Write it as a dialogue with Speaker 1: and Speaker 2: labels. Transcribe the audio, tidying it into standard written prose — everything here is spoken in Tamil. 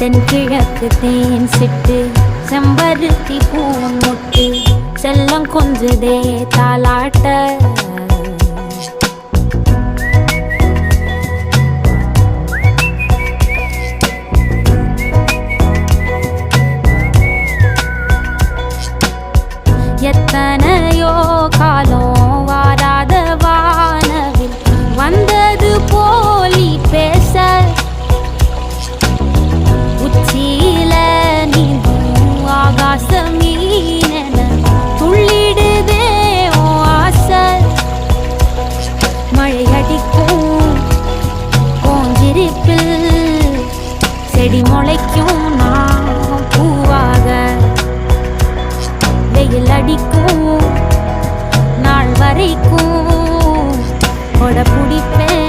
Speaker 1: தென்கிழக்கு தேன் சிட்டு செம்பருத்தி பூமுட்டு செல்லம் கொஞ்சதே தாலாட்ட எத்தனையோ காலம் வாராத வானவில் வந்தது போலி பேச உச்சியில நீந்தும் ஆகாச மீனென துள்ளிடுதே ஓ ஆசை மழை அடிக்கும் கோஞ்சிருப்பில் செடி முளைக்கும் நான் பூவாக வெயில் அடிக்கும் நாள் வரைக்கும் கொடை பிடிப்பேன்